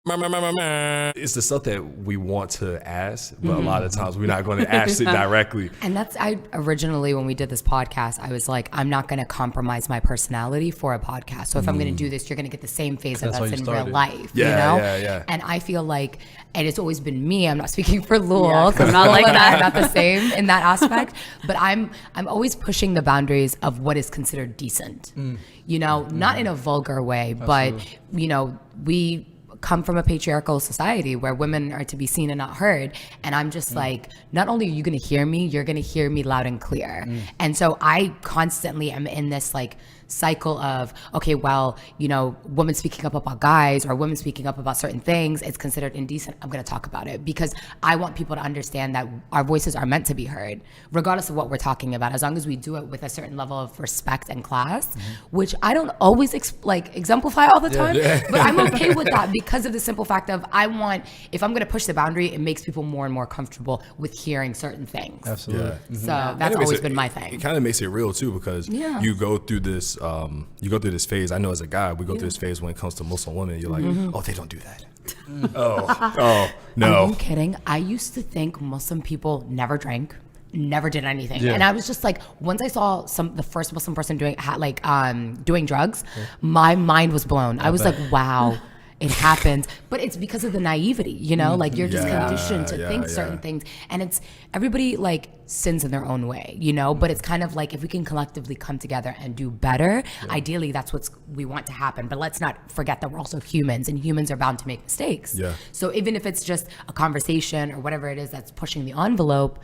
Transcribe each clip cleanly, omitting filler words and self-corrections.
It's the stuff that we want to ask, but a lot of times we're not going to ask it directly. And I originally, when we did this podcast, I was like, I'm not going to compromise my personality for a podcast. So if I'm going to do this, you're going to get the same phase of us in real life, you know? Yeah. And I feel like, and it's always been me, I'm not speaking for Lul, I'm not like that. I'm not the same in that aspect, but I'm always pushing the boundaries of what is considered decent, you know, not in a vulgar way, but, you know, we come from a patriarchal society where women are to be seen and not heard. And I'm just like, not only are you going to hear me, you're going to hear me loud and clear. And so I constantly am in this like cycle of, okay, well, you know, women speaking up about guys or women speaking up about certain things, it's considered indecent. I'm going to talk about it because I want people to understand that our voices are meant to be heard, regardless of what we're talking about, as long as we do it with a certain level of respect and class, which I don't always exemplify all the time, but I'm okay with that because of the simple fact of if I'm going to push the boundary, it makes people more and more comfortable with hearing certain things. Absolutely. So that's always been my thing. It kind of makes it real too, because you go through this phase. I know as a guy, we go through this phase when it comes to Muslim women. You're like, oh, they don't do that. oh no. Are you kidding? I used to think Muslim people never drank, never did anything, and I was just like, once I saw the first Muslim person doing drugs, my mind was blown. I was like, wow. It happens, but it's because of the naivety, you know, like you're just conditioned to think certain things, and it's everybody like sins in their own way, you know, but it's kind of like if we can collectively come together and do better, ideally that's what we want to happen, but let's not forget that we're also humans and humans are bound to make mistakes. So even if it's just a conversation or whatever it is that's pushing the envelope,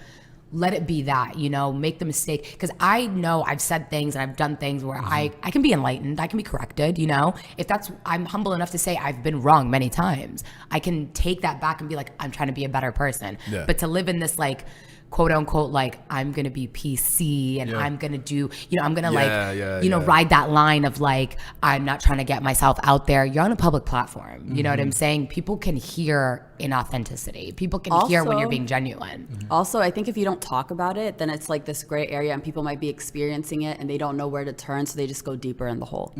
let it be that, you know, make the mistake. Because I know I've said things and I've done things where I can be enlightened, I can be corrected, you know. I'm humble enough to say I've been wrong many times. I can take that back and be like, I'm trying to be a better person. But to live in this like, quote unquote, like I'm gonna be PC and I'm gonna do, you know, I'm gonna ride that line of like, I'm not trying to get myself out there. You're on a public platform, you know what I'm saying? People can hear inauthenticity. People can hear when you're being genuine. Also, I think if you don't talk about it, then it's like this gray area and people might be experiencing it and they don't know where to turn, so they just go deeper in the hole.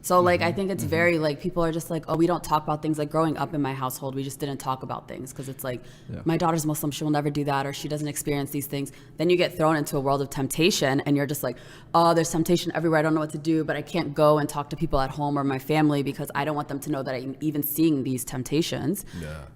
So like, I think it's very like, people are just like, oh, we don't talk about things. Like growing up in my household, we just didn't talk about things because it's like, my daughter's Muslim, she will never do that, or she doesn't experience these things. Then you get thrown into a world of temptation and you're just like, oh, there's temptation everywhere. I don't know what to do, but I can't go and talk to people at home or my family because I don't want them to know that I'm even seeing these temptations.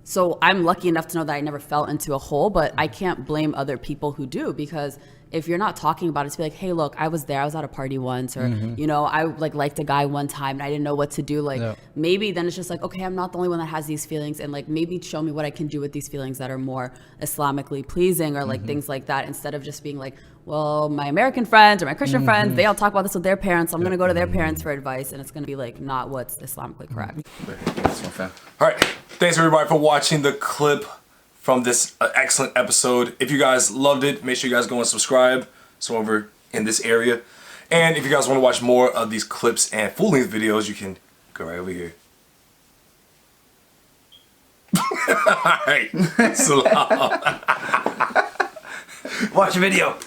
So I'm lucky enough to know that I never fell into a hole, but I can't blame other people who do, because if you're not talking about it, to be like, hey, look, I was there, I was at a party once, or, you know, I liked a guy one time and I didn't know what to do. Like maybe then it's just like, okay, I'm not the only one that has these feelings, and like maybe show me what I can do with these feelings that are more Islamically pleasing, or like things like that, instead of just being like, well, my American friends or my Christian friends, they all talk about this with their parents, so I'm gonna go to their parents for advice, and it's gonna be like not what's Islamically correct. All right, thanks everybody for watching the clip from this excellent episode. If you guys loved it, make sure you guys go and subscribe. So over in this area. And if you guys want to watch more of these clips and full-length videos, you can go right over here. Alright. Salam. Watch a video.